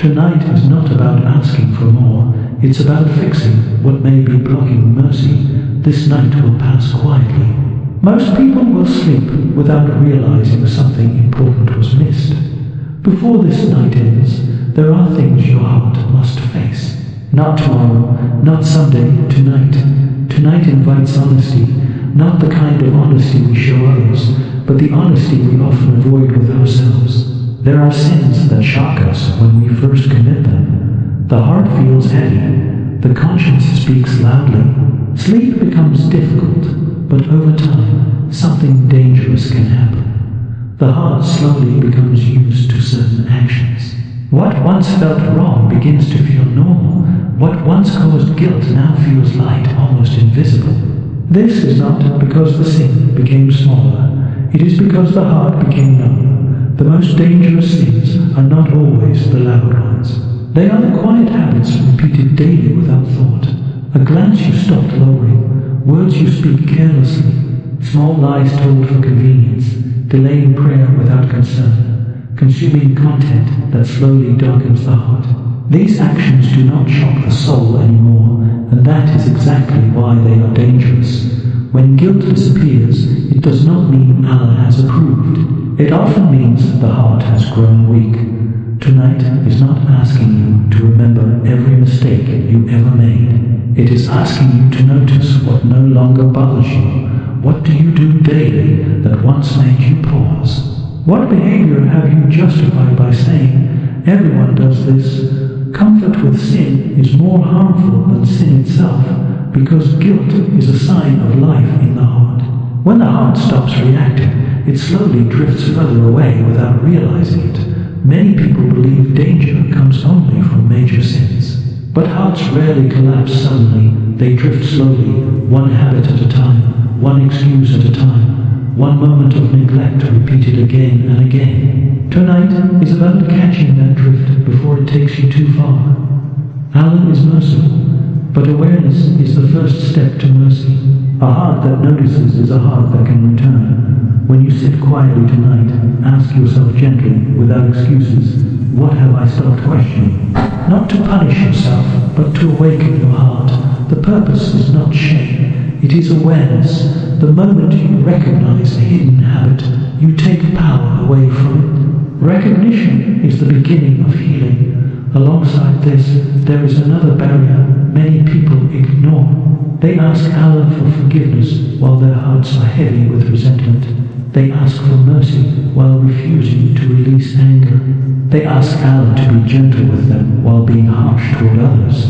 Tonight is not about asking for more, it's about fixing what may be blocking mercy. This night will pass quietly. Most people will sleep without realizing something important was missed. Before this night ends, there are things your heart must face. Not tomorrow, not someday, tonight. Tonight invites honesty, not the kind of honesty we show others, but the honesty we often avoid with ourselves. There are sins that shock us when we first commit them. The heart feels heavy. The conscience speaks loudly. Sleep becomes difficult, but over time, something dangerous can happen. The heart slowly becomes used to certain actions. What once felt wrong begins to feel normal. What once caused guilt now feels light, almost invisible. This is not because the sin became smaller. It is because the heart became numb. The most dangerous sins are not always the loud ones. They are the quiet habits repeated daily without thought. A glance you stopped lowering, words you speak carelessly, small lies told for convenience, delaying prayer without concern, consuming content that slowly darkens the heart. These actions do not shock the soul anymore, and that is exactly why they are dangerous. When guilt disappears, it does not mean Allah has approved. It often means the heart has grown weak. Tonight is not asking you to remember every mistake you ever made. It is asking you to notice what no longer bothers you. What do you do daily that once made you pause? What behavior have you justified by saying, everyone does this? Comfort with sin is more harmful than sin itself, because guilt is a sign of life in the heart. When the heart stops reacting, it slowly drifts further away without realizing it. Many people believe danger comes only from major sins. But hearts rarely collapse suddenly. They drift slowly, one habit at a time, one excuse at a time, one moment of neglect repeated again and again. Tonight is about catching that drift before it takes you too far. Allah is merciful, but awareness is the first step to mercy. A heart that notices is a heart that can return. When you sit quietly tonight, ask yourself gently, without excuses, what have I stopped questioning? Not to punish yourself, but to awaken your heart. The purpose is not shame, it is awareness. The moment you recognize a hidden habit, you take power away from it. Recognition is the beginning of healing. Alongside this, there is another barrier many people ignore. They ask Allah for forgiveness while their hearts are heavy with resentment. They ask for mercy while refusing to release anger. They ask Allah to be gentle with them while being harsh toward others.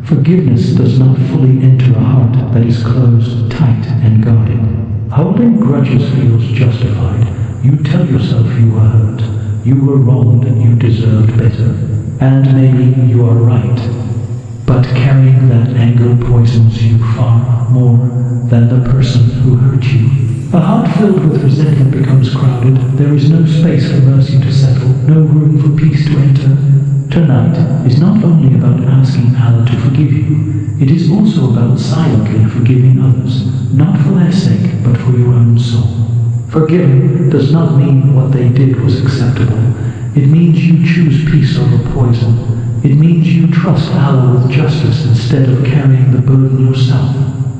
Forgiveness does not fully enter a heart that is closed, tight, and guarded. Holding grudges feels justified. You tell yourself you were hurt, you were wronged, you deserved better. And maybe you are right. But carrying that anger poisons you far more than the person who hurt you. A heart filled with resentment becomes crowded. There is no space for mercy to settle, no room for peace to enter. Tonight is not only about asking Allah to forgive you, it is also about silently forgiving others, not for their sake, but for your own soul. Forgiving does not mean what they did was acceptable. It means you choose peace over poison. It means you trust Allah with justice instead of carrying the burden yourself.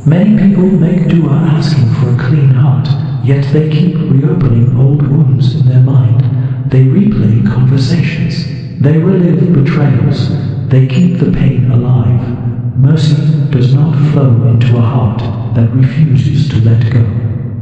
Many people make dua asking for a clean heart, yet they keep reopening old wounds in their mind. They replay conversations. They relive betrayals. They keep the pain alive. Mercy does not flow into a heart that refuses to let go.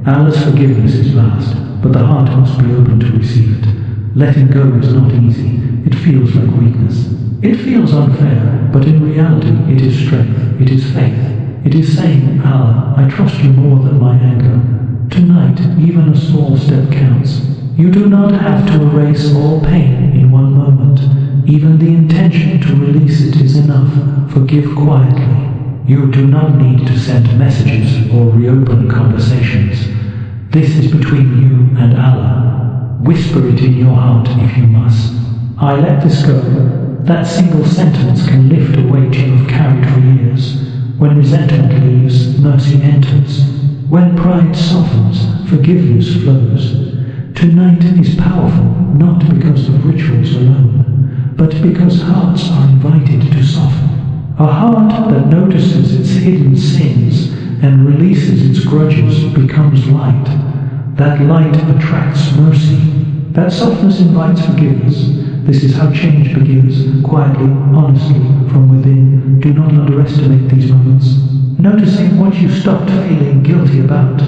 Allah's forgiveness is vast, but the heart must be open to receive it. Letting go is not easy. It feels like weakness. It feels unfair, but in reality it is strength. It is faith. It is saying, Allah, I trust you more than my anger. Tonight, even a small step counts. You do not have to erase all pain in one moment. Even the intention to release it is enough. Forgive quietly. You do not need to send messages or reopen conversations. This is between you and Allah. Whisper it in your heart if you must. I let this go. That single sentence can lift a weight you have carried for years. When resentment leaves, mercy enters. When pride softens, forgiveness flows. Tonight is powerful, not because of rituals alone, but because hearts are invited to soften. A heart that notices its hidden sins and releases its grudges becomes light. That light attracts mercy. That softness invites forgiveness. This is how change begins, quietly, honestly, from within. Do not underestimate these moments. Noticing what you stopped feeling guilty about.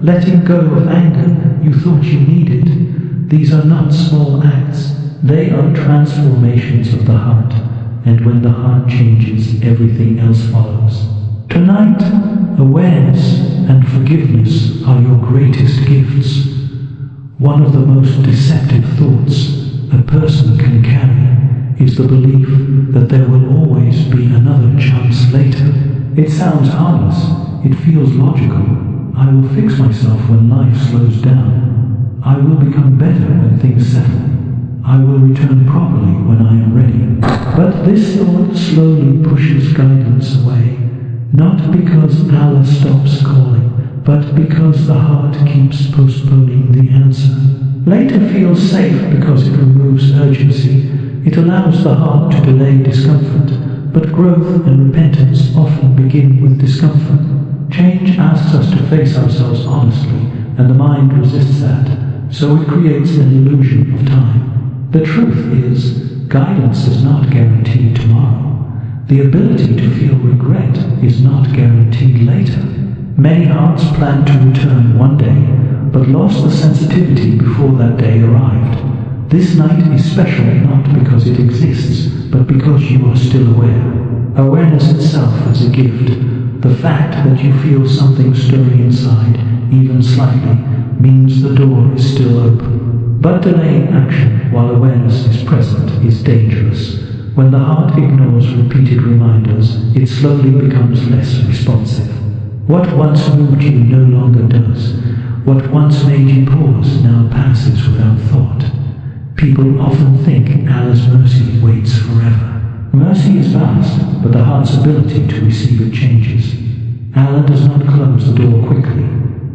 Letting go of anger you thought you needed. These are not small acts. They are transformations of the heart. And when the heart changes, everything else follows. Tonight, awareness and forgiveness are your greatest gifts. One of the most deceptive thoughts a person can carry is the belief that there will always be another chance later. It sounds harmless. It feels logical. I will fix myself when life slows down. I will become better when things settle. I will return properly when I am ready. But this thought slowly pushes guidance away, not because Allah stops calling, but because the heart keeps postponing the answer. Later feels safe because it removes urgency. It allows the heart to delay discomfort, but growth and repentance often begin with discomfort. Change asks us to face ourselves honestly, and the mind resists that, so it creates an illusion of time. The truth is, guidance is not guaranteed tomorrow. The ability to feel regret is not guaranteed later. Many hearts planned to return one day, but lost the sensitivity before that day arrived. This night is special not because it exists, but because you are still aware. Awareness itself is a gift. The fact that you feel something stirring inside, even slightly, means the door is still open. But delaying action while awareness is present is dangerous. When the heart ignores repeated reminders, it slowly becomes less responsive. What once moved you no longer does. What once made you pause now passes without thought. People often think Allah's mercy waits forever. Mercy is vast, but the heart's ability to receive it changes. Allah does not close the door quickly,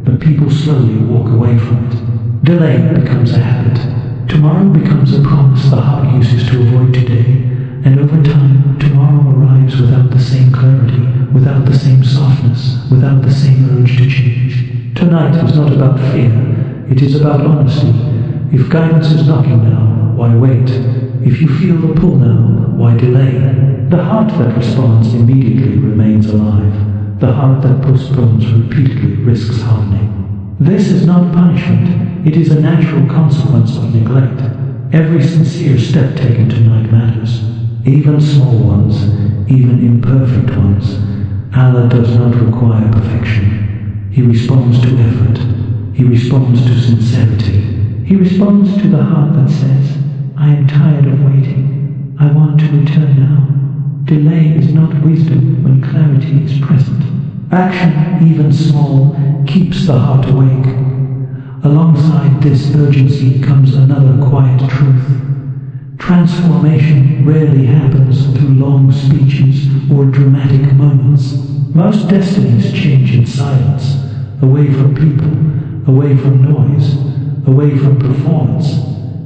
but people slowly walk away from it. Delay becomes a habit. Tomorrow becomes a promise the heart uses to avoid today, and over time, tomorrow arrives without the same clarity, without the same softness, without the same urge to change. Tonight is not about fear, it is about honesty. If guidance is knocking now, why wait? If you feel the pull now, why delay? The heart that responds immediately remains alive. The heart that postpones repeatedly risks hardening. This is not punishment, it is a natural consequence of neglect. Every sincere step taken tonight matters, even small ones, even imperfect ones. Allah does not require perfection. He responds to effort. He responds to sincerity. He responds to the heart that says, I am tired of waiting. I want to return now. Delay is not wisdom when clarity is present. Action, even small, keeps the heart awake. Alongside this urgency comes another quiet truth. Transformation rarely happens through long speeches or dramatic moments. Most destinies change in silence, away from people, away from noise, away from performance.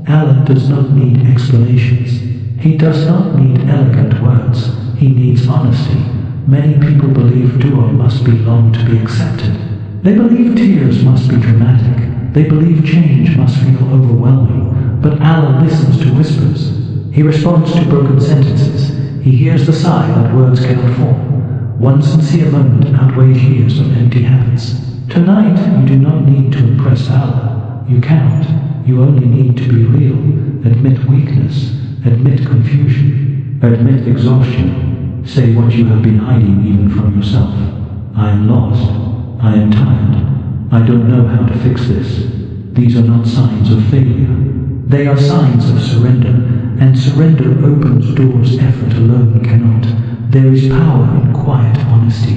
Allah does not need explanations. He does not need elegant words. He needs honesty. Many people believe dua must be long to be accepted. They believe tears must be dramatic. They believe change must feel overwhelming. But Allah listens to whispers. He responds to broken sentences. He hears the sigh that words cannot form. One sincere moment outweighs years of empty habits. Tonight, you do not need to impress Allah. You cannot. You only need to be real. Admit weakness. Admit confusion. Admit exhaustion. Say what you have been hiding even from yourself. I am lost. I am tired. I don't know how to fix this. These are not signs of failure. They are signs of surrender, and surrender opens doors effort alone cannot. There is power in quiet honesty.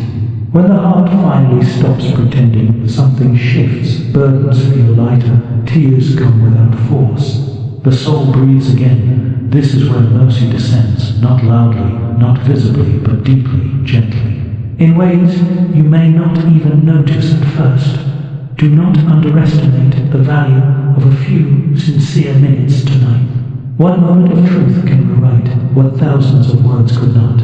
When the heart finally stops pretending, something shifts, burdens feel lighter, tears come without force. The soul breathes again. This is where mercy descends, not loudly, not visibly, but deeply, gently. In ways you may not even notice at first. Do not underestimate the value of a few sincere minutes tonight. One moment of truth can rewrite what thousands of words could not.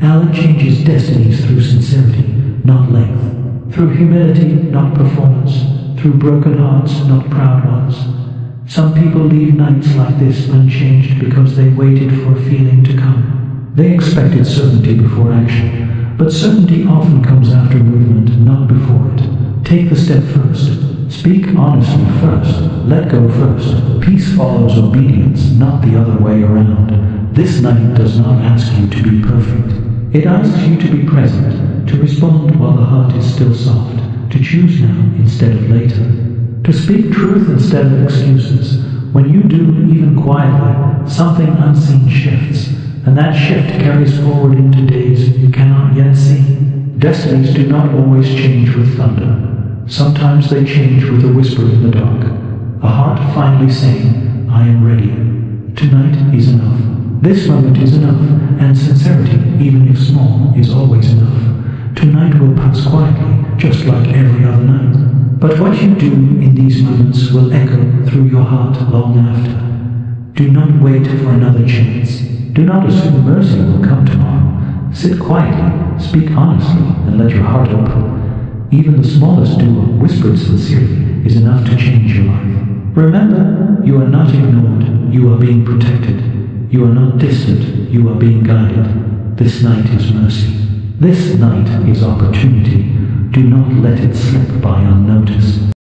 Allah changes destinies through sincerity, not length. Through humility, not performance. Through broken hearts, not proud ones. Some people leave nights like this unchanged because they waited for a feeling to come. They expected certainty before action, but certainty often comes after movement, not before it. Take the step first. Speak honestly first. Let go first. Peace follows obedience, not the other way around. This night does not ask you to be perfect. It asks you to be present, to respond while the heart is still soft, to choose now instead of later, to speak truth instead of excuses. When you do, even quietly, something unseen shifts, and that shift carries forward into days you cannot yet see. Destinies do not always change with thunder. Sometimes they change with a whisper in the dark. A heart finally saying, I am ready. Tonight is enough. This moment is enough, and sincerity, even if small, is always enough. Tonight will pass quietly, just like every other night. But what you do in these moments will echo through your heart long after. Do not wait for another chance. Do not assume mercy will come tomorrow. Sit quietly, speak honestly, and let your heart open. Even the smallest duo, whispered sincerely, is enough to change your life. Remember, you are not ignored, you are being protected. You are not distant, you are being guided. This night is mercy. This night is opportunity. Do not let it slip by unnoticed.